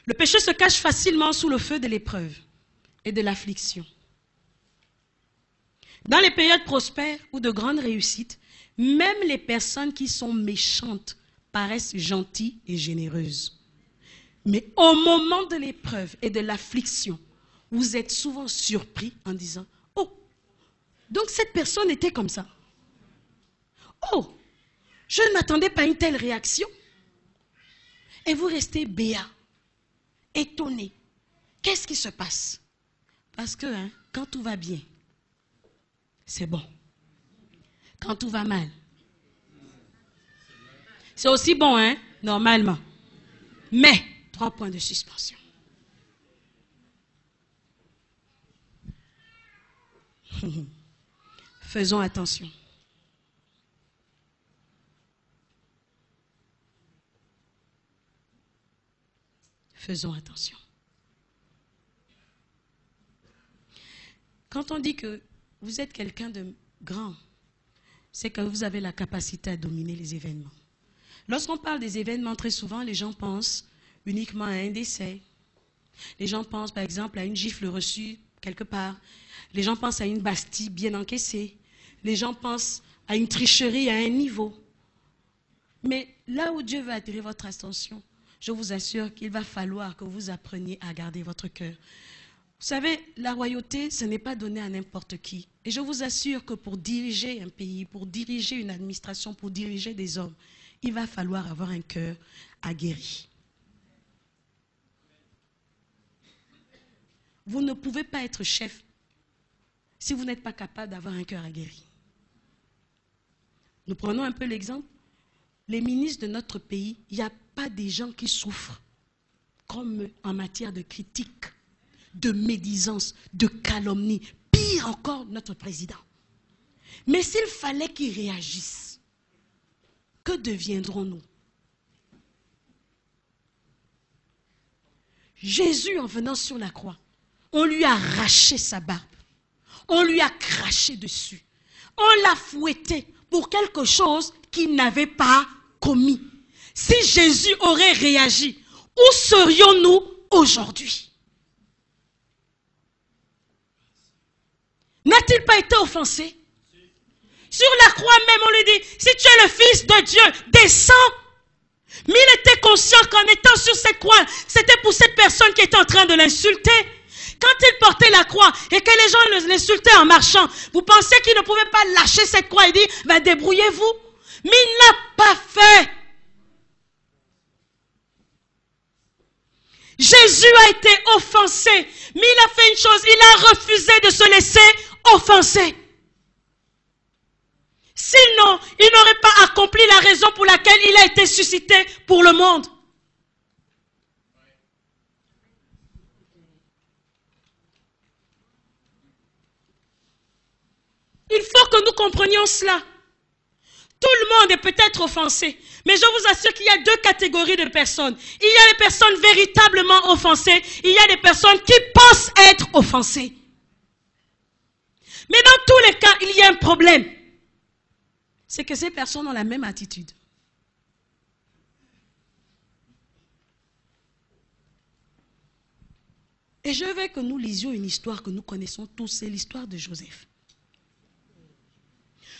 Le péché se cache facilement sous le feu de l'épreuve et de l'affliction. Dans les périodes prospères ou de grandes réussites, même les personnes qui sont méchantes paraissent gentilles et généreuses. Mais au moment de l'épreuve et de l'affliction, vous êtes souvent surpris en disant « Oh, donc cette personne était comme ça. Oh, je ne m'attendais pas à une telle réaction. » Et vous restez béat, étonné. Qu'est-ce qui se passe? Parce que quand tout va bien, c'est bon. Quand tout va mal, c'est aussi bon, normalement. Mais, 3 points de suspension. Faisons attention. Faisons attention. Quand on dit que vous êtes quelqu'un de grand, c'est que vous avez la capacité à dominer les événements. Lorsqu'on parle des événements, très souvent, les gens pensent uniquement à un décès. Les gens pensent, par exemple, à une gifle reçue quelque part. Les gens pensent à une Bastille bien encaissée. Les gens pensent à une tricherie à un niveau. Mais là où Dieu veut attirer votre attention, je vous assure qu'il va falloir que vous appreniez à garder votre cœur. Vous savez, la royauté, ce n'est pas donné à n'importe qui. Et je vous assure que pour diriger un pays, pour diriger une administration, pour diriger des hommes, il va falloir avoir un cœur aguerri. Vous ne pouvez pas être chef si vous n'êtes pas capable d'avoir un cœur aguerri. Nous prenons un peu l'exemple. Les ministres de notre pays, il n'y a pas des gens qui souffrent comme en matière de critique, de médisance, de calomnie. Pire encore, notre président. Mais s'il fallait qu'il réagisse, que deviendrons-nous? Jésus, en venant sur la croix, on lui a arraché sa barbe. On lui a craché dessus. On l'a fouetté pour quelque chose qu'il n'avait pas commis. Si Jésus aurait réagi, où serions-nous aujourd'hui? N'a-t-il pas été offensé? Sur la croix même, on lui dit, si tu es le Fils de Dieu, descends. Mais il était conscient qu'en étant sur cette croix, c'était pour cette personne qui était en train de l'insulter. Quand il portait la croix et que les gens l'insultaient en marchant, vous pensez qu'il ne pouvait pas lâcher cette croix et dire, va débrouillez-vous. Mais il n'a pas fait. Jésus a été offensé, mais il a fait une chose, il a refusé de se laisser offenser. Sinon, il n'aurait pas accompli la raison pour laquelle il a été suscité pour le monde. Il faut que nous comprenions cela. Tout le monde est peut-être offensé, mais je vous assure qu'il y a 2 catégories de personnes. Il y a les personnes véritablement offensées, il y a des personnes qui pensent être offensées. Mais dans tous les cas, il y a un problème. C'est que ces personnes ont la même attitude. Et je veux que nous lisions une histoire que nous connaissons tous, c'est l'histoire de Joseph.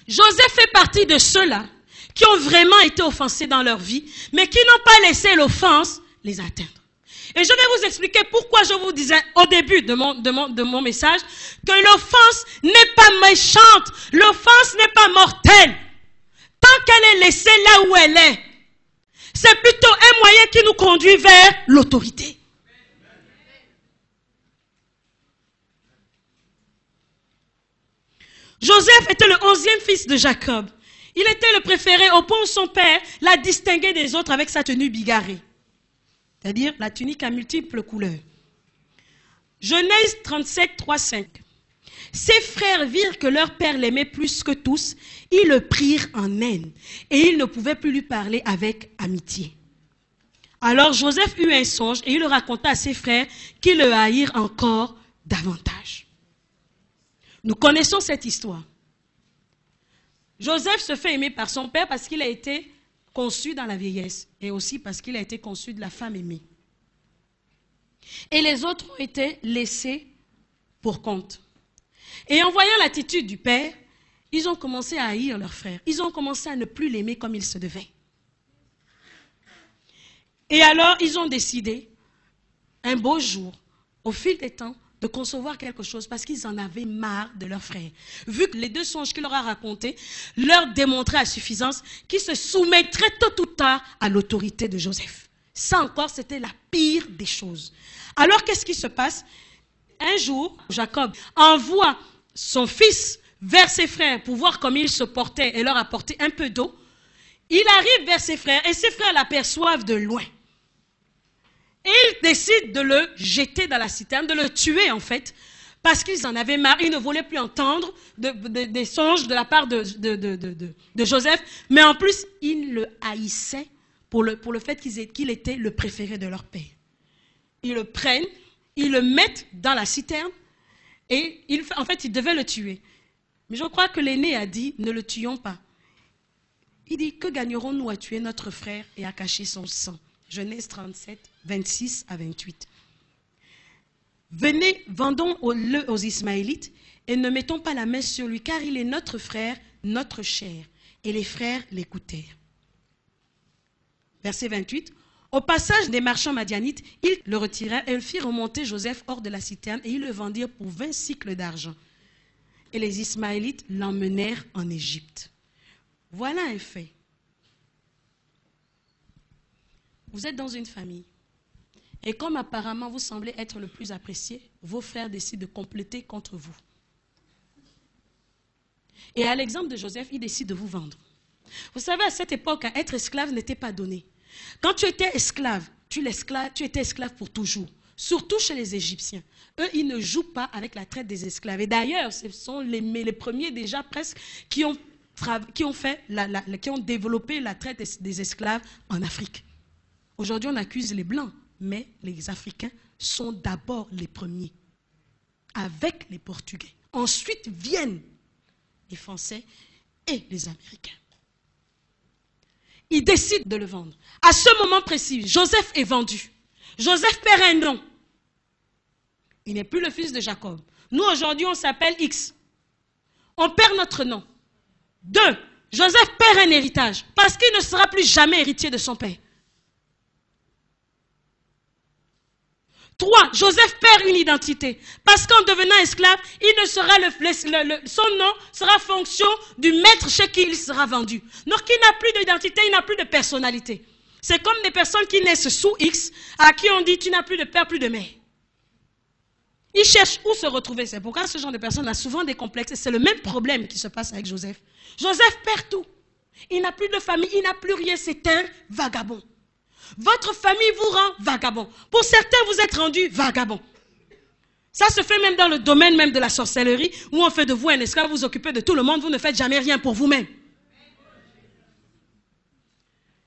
Joseph fait partie de ceux-là qui ont vraiment été offensés dans leur vie, mais qui n'ont pas laissé l'offense les atteindre. Et je vais vous expliquer pourquoi je vous disais au début de mon message que l'offense n'est pas méchante, l'offense n'est pas mortelle. Tant qu'elle est laissée là où elle est, c'est plutôt un moyen qui nous conduit vers l'autorité. Joseph était le 11e fils de Jacob. Il était le préféré au point où son père l'a distingué des autres avec sa tenue bigarrée. C'est-à-dire la tunique à multiples couleurs. Genèse 37, 3, 5. Ses frères virent que leur père l'aimait plus que tous. Ils le prirent en haine et ils ne pouvaient plus lui parler avec amitié. Alors Joseph eut un songe et il le raconta à ses frères qui le haïrent encore davantage. Nous connaissons cette histoire. Joseph se fait aimer par son père parce qu'il a été conçu dans la vieillesse et aussi parce qu'il a été conçu de la femme aimée. Et les autres ont été laissés pour compte. Et en voyant l'attitude du père, ils ont commencé à haïr leur frère. Ils ont commencé à ne plus l'aimer comme il se devait. Et alors, ils ont décidé, un beau jour, au fil des temps, de concevoir quelque chose parce qu'ils en avaient marre de leur frère. Vu que les 2 songes qu'il leur a racontés leur démontraient à suffisance qu'ils se soumettraient tôt ou tard à l'autorité de Joseph. Ça encore, c'était la pire des choses. Alors, qu'est-ce qui se passe? Un jour, Jacob envoie son fils vers ses frères pour voir comment ils se portaient et leur apporter un peu d'eau. Il arrive vers ses frères et ses frères l'aperçoivent de loin. Et ils décident de le jeter dans la citerne, de le tuer en fait, parce qu'ils en avaient marre. Ils ne voulaient plus entendre des songes de la part de Joseph, mais en plus, ils le haïssaient pour le fait qu'il était le préféré de leur père. Ils le prennent, ils le mettent dans la citerne, et en fait, ils devaient le tuer. Mais je crois que l'aîné a dit, ne le tuons pas. Il dit, que gagnerons-nous à tuer notre frère et à cacher son sang? Genèse 37, 26 à 28. Venez, vendons-le aux Ismaélites et ne mettons pas la main sur lui, car il est notre frère, notre chair. Et les frères l'écoutèrent. Verset 28. Au passage des marchands madianites, ils le retirèrent et ils firent remonter Joseph hors de la citerne et ils le vendirent pour 20 cycles d'argent. Et les Ismaélites l'emmenèrent en Égypte. Voilà un fait. Vous êtes dans une famille. Et comme apparemment vous semblez être le plus apprécié, vos frères décident de compléter contre vous. Et à l'exemple de Joseph, il décide de vous vendre. Vous savez, à cette époque, être esclave n'était pas donné. Quand tu étais esclave, tu étais esclave pour toujours. Surtout chez les Égyptiens. Eux, ils ne jouent pas avec la traite des esclaves. Et d'ailleurs, ce sont les premiers déjà presque qui ont développé la traite des esclaves en Afrique. Aujourd'hui, on accuse les Blancs, mais les Africains sont d'abord les premiers, avec les Portugais. Ensuite viennent les Français et les Américains. Ils décident de le vendre. À ce moment précis, Joseph est vendu. Joseph perd un nom. Il n'est plus le fils de Jacob. Nous, aujourd'hui, on s'appelle X. On perd notre nom. 2. Joseph perd un héritage parce qu'il ne sera plus jamais héritier de son père. 3. Joseph perd une identité. Parce qu'en devenant esclave, il ne sera son nom sera fonction du maître chez qui il sera vendu. Donc il n'a plus d'identité, il n'a plus de personnalité. C'est comme des personnes qui naissent sous X, à qui on dit tu n'as plus de père, plus de mère. Ils cherchent où se retrouver. C'est pourquoi ce genre de personne a souvent des complexes. Et c'est le même problème qui se passe avec Joseph. Joseph perd tout. Il n'a plus de famille, il n'a plus rien, c'est un vagabond. Votre famille vous rend vagabond. Pour certains, vous êtes rendus vagabond. Ça se fait même dans le domaine même de la sorcellerie, où on fait de vous un esclave, vous occupez de tout le monde, vous ne faites jamais rien pour vous-même.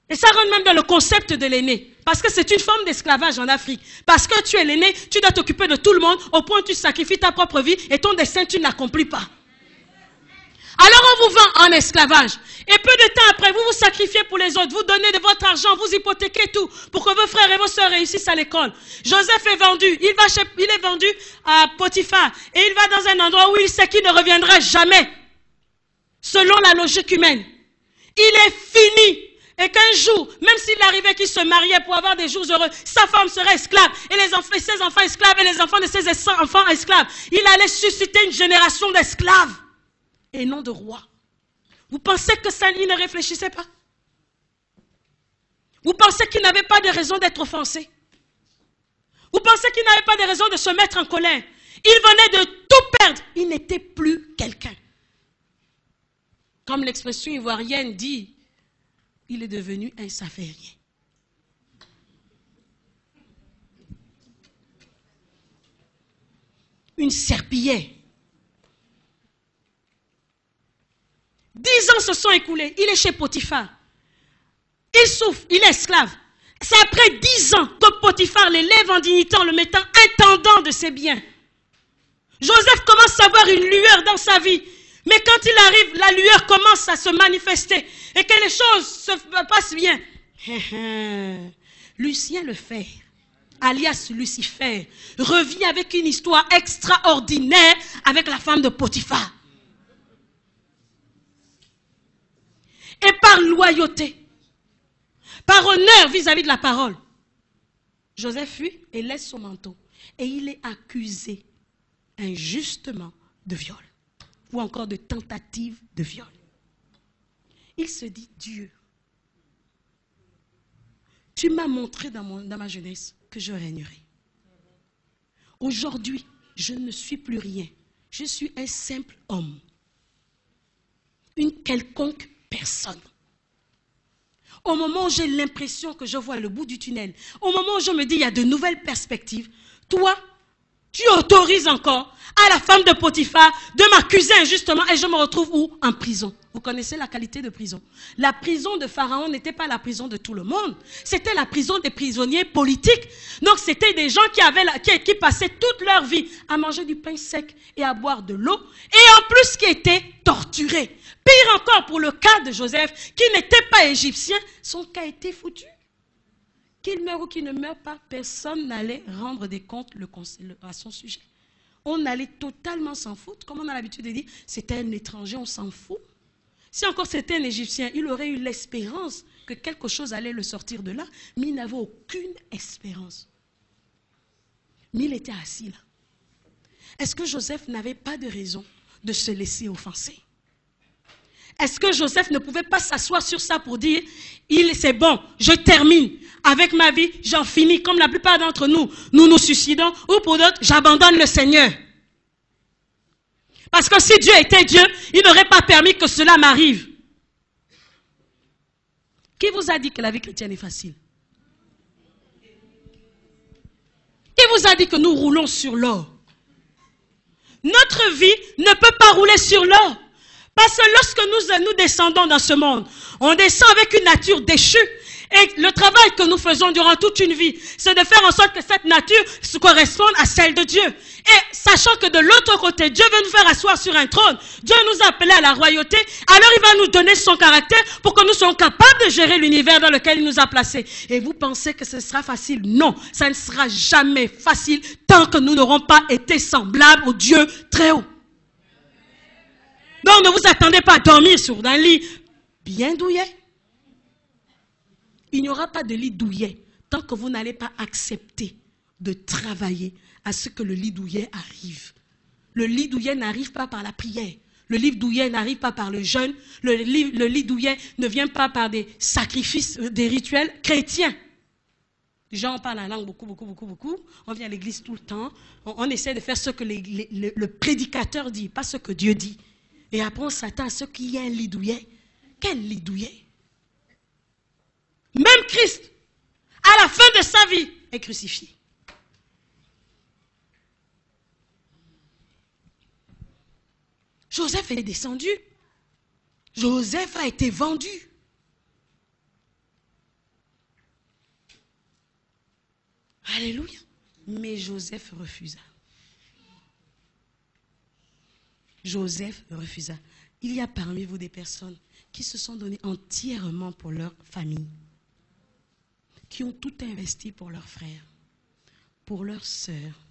Et ça rentre même dans le concept de l'aîné. Parce que c'est une forme d'esclavage en Afrique. Parce que tu es l'aîné, tu dois t'occuper de tout le monde, au point où tu sacrifies ta propre vie, et ton destin, tu ne l'accomplis pas. Alors on vous vend en esclavage. Et peu de temps après, vous vous sacrifiez pour les autres. Vous donnez de votre argent, vous hypothéquez tout pour que vos frères et vos sœurs réussissent à l'école. Joseph est vendu. Il est vendu à Potiphar. Et il va dans un endroit où il sait qu'il ne reviendra jamais. Selon la logique humaine. Il est fini. Et qu'un jour, même s'il arrivait qu'il se mariait pour avoir des jours heureux, sa femme serait esclave. Et ses enfants esclaves et les enfants de ses enfants esclaves. Il allait susciter une génération d'esclaves. Et non de roi. Vous pensez que ça, il ne réfléchissait pas? Vous pensez qu'il n'avait pas de raison d'être offensé? Vous pensez qu'il n'avait pas de raison de se mettre en colère? Il venait de tout perdre. Il n'était plus quelqu'un. Comme l'expression ivoirienne dit, il est devenu un ça fait rien. Une serpillière. 10 ans se sont écoulés. Il est chez Potiphar. Il souffre. Il est esclave. C'est après 10 ans que Potiphar l'élève en dignité en le mettant intendant de ses biens. Joseph commence à avoir une lueur dans sa vie. Mais quand il arrive, la lueur commence à se manifester. Et que les choses se passent bien. Lucien Lefebvre alias Lucifer, revient avec une histoire extraordinaire avec la femme de Potiphar. Et par loyauté, par honneur vis-à-vis de la parole, Joseph fuit et laisse son manteau. Et il est accusé injustement de viol. Ou encore de tentative de viol. Il se dit, Dieu, tu m'as montré dans ma jeunesse que je régnerai. Aujourd'hui, je ne suis plus rien. Je suis un simple homme. Une quelconque personne. Au moment où j'ai l'impression que je vois le bout du tunnel, au moment où je me dis il y a de nouvelles perspectives, toi, tu autorises encore à la femme de Potiphar de m'accuser injustement et je me retrouve où? En prison. Vous connaissez la qualité de prison. La prison de Pharaon n'était pas la prison de tout le monde. C'était la prison des prisonniers politiques. Donc c'était des gens qui passaient toute leur vie à manger du pain sec et à boire de l'eau. Et en plus qui étaient torturés. Pire encore pour le cas de Joseph, qui n'était pas égyptien, son cas était foutu. Qu'il meure ou qu'il ne meure pas, personne n'allait rendre des comptes à son sujet. On allait totalement s'en foutre. Comme on a l'habitude de dire, c'était un étranger, on s'en fout. Si encore c'était un Égyptien, il aurait eu l'espérance que quelque chose allait le sortir de là, mais il n'avait aucune espérance. Mais il était assis là. Est-ce que Joseph n'avait pas de raison de se laisser offenser? Est-ce que Joseph ne pouvait pas s'asseoir sur ça pour dire, c'est bon, je termine avec ma vie, j'en finis, comme la plupart d'entre nous, nous nous suicidons, ou pour d'autres, j'abandonne le Seigneur. Parce que si Dieu était Dieu, il n'aurait pas permis que cela m'arrive. Qui vous a dit que la vie chrétienne est facile? Qui vous a dit que nous roulons sur l'or? Notre vie ne peut pas rouler sur l'or. Parce que lorsque nous descendons dans ce monde, on descend avec une nature déchue. Et le travail que nous faisons durant toute une vie, c'est de faire en sorte que cette nature se corresponde à celle de Dieu. Et sachant que de l'autre côté, Dieu veut nous faire asseoir sur un trône. Dieu nous a appelés à la royauté. Alors il va nous donner son caractère pour que nous soyons capables de gérer l'univers dans lequel il nous a placés. Et vous pensez que ce sera facile? Non, ça ne sera jamais facile tant que nous n'aurons pas été semblables au Dieu très haut. Donc ne vous attendez pas à dormir sur un lit bien douillet. Il n'y aura pas de lit douillet tant que vous n'allez pas accepter de travailler à ce que le lit douillet arrive. Le lit douillet n'arrive pas par la prière. Le lit douillet n'arrive pas par le jeûne. Le lit douillet ne vient pas par des sacrifices, des rituels chrétiens. Les gens parlent la langue beaucoup. On vient à l'église tout le temps. On essaie de faire ce que le prédicateur dit, pas ce que Dieu dit. Et après, on s'attend à ce qu'il y ait un lit douillet. Quel lit douillet? Même Christ, à la fin de sa vie, est crucifié. Joseph est descendu. Joseph a été vendu. Alléluia. Mais Joseph refusa. Joseph refusa. Il y a parmi vous des personnes qui se sont données entièrement pour leur famille, qui ont tout investi pour leurs frères, pour leurs sœurs,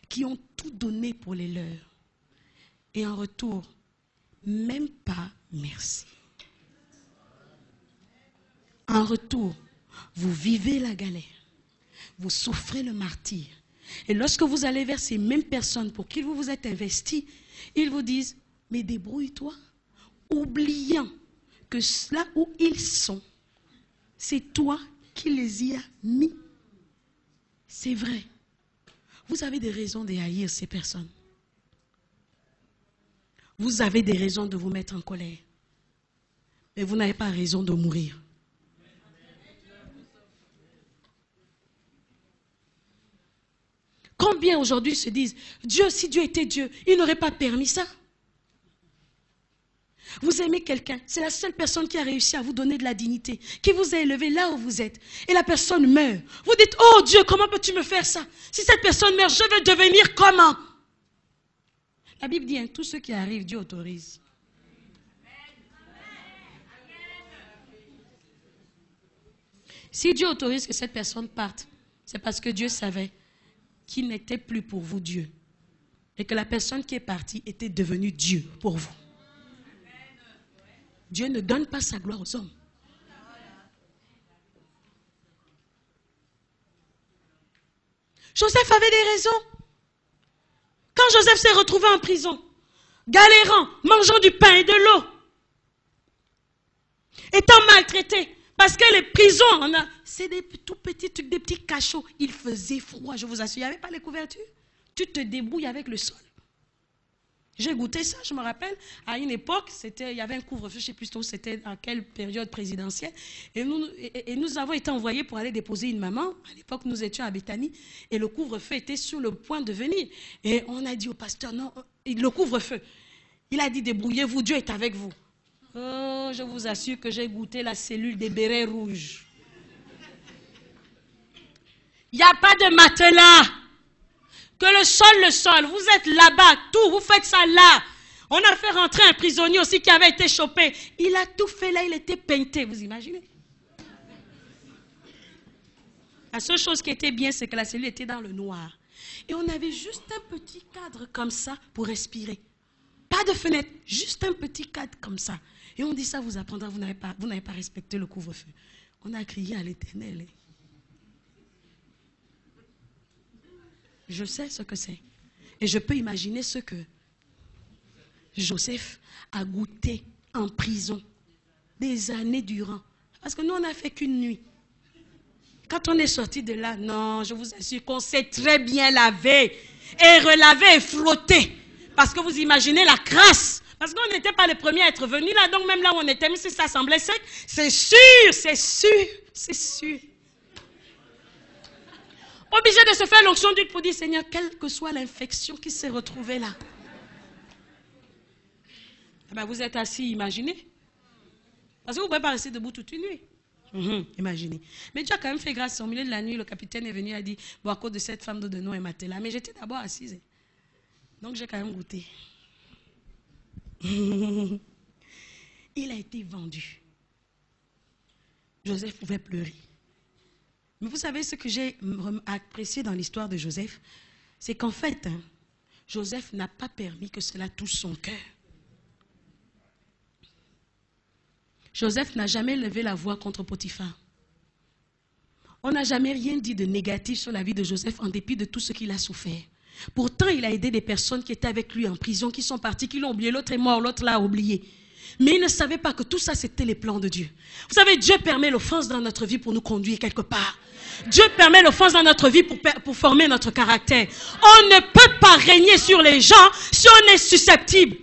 qui ont tout donné pour les leurs. Et en retour, même pas merci. En retour, vous vivez la galère, vous souffrez le martyre. Et lorsque vous allez vers ces mêmes personnes pour qui vous vous êtes investis, ils vous disent, mais débrouille-toi, oubliant que là où ils sont, c'est toi qui les y as mis. C'est vrai. Vous avez des raisons de haïr ces personnes. Vous avez des raisons de vous mettre en colère. Mais vous n'avez pas raison de mourir. Combien aujourd'hui se disent, Dieu, si Dieu était Dieu, il n'aurait pas permis ça. Vous aimez quelqu'un, c'est la seule personne qui a réussi à vous donner de la dignité, qui vous a élevé là où vous êtes, et la personne meurt. Vous dites, oh Dieu, comment peux-tu me faire ça? Si cette personne meurt, je vais devenir comment? La Bible dit, hein, tout ce qui arrive, Dieu autorise. Si Dieu autorise que cette personne parte, c'est parce que Dieu savait qu'il n'était plus pour vous Dieu. Et que la personne qui est partie était devenue Dieu pour vous. Dieu ne donne pas sa gloire aux hommes. Joseph avait des raisons. Quand Joseph s'est retrouvé en prison, galérant, mangeant du pain et de l'eau, étant maltraité, parce que les prisons, c'est des tout petits trucs, des petits cachots. Il faisait froid, je vous assure. Il n'y avait pas les couvertures. Tu te débrouilles avec le sol. J'ai goûté ça, je me rappelle, à une époque, il y avait un couvre-feu, je ne sais plus c'était à quelle période présidentielle, et nous avons été envoyés pour aller déposer une maman. À l'époque, nous étions à Béthanie, et le couvre-feu était sur le point de venir. Et on a dit au pasteur, non, le couvre-feu, il a dit, débrouillez-vous, Dieu est avec vous. Oh, je vous assure que j'ai goûté la cellule des bérets rouges. Il n'y a pas de matelas. Que le sol, vous êtes là-bas, tout, vous faites ça là. On a fait rentrer un prisonnier aussi qui avait été chopé. Il a tout fait là, il était peinté, vous imaginez? La seule chose qui était bien, c'est que la cellule était dans le noir. Et on avait juste un petit cadre comme ça pour respirer. Pas de fenêtre, juste un petit cadre comme ça. Et on dit ça vous apprendra, vous n'avez pas respecté le couvre-feu. On a crié à l'Éternel. Je sais ce que c'est. Et je peux imaginer ce que Joseph a goûté en prison des années durant. Parce que nous, on n'a fait qu'une nuit. Quand on est sorti de là, non, je vous assure qu'on s'est très bien lavé et relavé et frotté. Parce que vous imaginez la crasse. Parce qu'on n'était pas les premiers à être venus là. Donc même là où on était, même si ça semblait sec, c'est sûr, c'est sûr, c'est sûr. Obligé de se faire l'onction d'huile pour dire, Seigneur, quelle que soit l'infection qui s'est retrouvée là. Eh bien, vous êtes assis, imaginez. Parce que vous ne pouvez pas rester debout toute une nuit. Imaginez. Mais Dieu a quand même fait grâce. Au milieu de la nuit, le capitaine est venu et a dit, bon, à cause de cette femme de nom et matelas. Mais j'étais d'abord assise. Donc j'ai quand même goûté. Il a été vendu. Joseph pouvait pleurer. Mais vous savez ce que j'ai apprécié dans l'histoire de Joseph, c'est qu'en fait, Joseph n'a pas permis que cela touche son cœur. Joseph n'a jamais levé la voix contre Potiphar. On n'a jamais rien dit de négatif sur la vie de Joseph en dépit de tout ce qu'il a souffert. Pourtant, il a aidé des personnes qui étaient avec lui en prison, qui sont parties, qui l'ont oublié. L'autre est mort, l'autre l'a oublié. Mais il ne savait pas que tout ça, c'était les plans de Dieu. Vous savez, Dieu permet l'offense dans notre vie pour nous conduire quelque part. Dieu permet l'offense dans notre vie pour former notre caractère. On ne peut pas régner sur les gens si on est susceptible.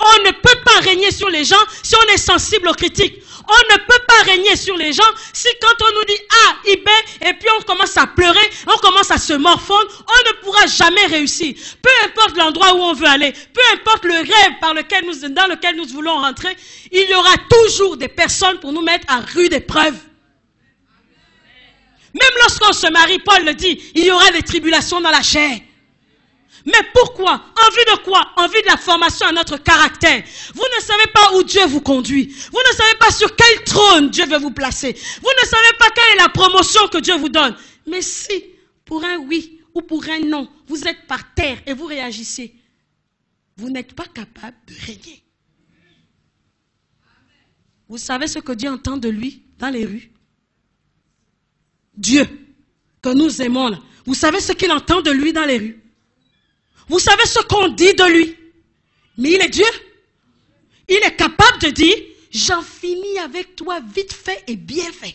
On ne peut pas régner sur les gens si on est sensible aux critiques. On ne peut pas régner sur les gens si quand on nous dit A, I, B, et puis on commence à pleurer, on commence à se morfondre, on ne pourra jamais réussir. Peu importe l'endroit où on veut aller, peu importe le rêve dans lequel nous voulons rentrer, il y aura toujours des personnes pour nous mettre à rude épreuve. Même lorsqu'on se marie, Paul le dit, il y aura des tribulations dans la chair. Mais pourquoi? En vue de quoi? En vue de la formation à notre caractère. Vous ne savez pas où Dieu vous conduit. Vous ne savez pas sur quel trône Dieu veut vous placer. Vous ne savez pas quelle est la promotion que Dieu vous donne. Mais si, pour un oui ou pour un non, vous êtes par terre et vous réagissez, vous n'êtes pas capable de régner. Vous savez ce que Dieu entend de lui dans les rues? Dieu, que nous aimons là. Vous savez ce qu'il entend de lui dans les rues? Vous savez ce qu'on dit de lui? Mais il est Dieu. Il est capable de dire, j'en finis avec toi vite fait et bien fait.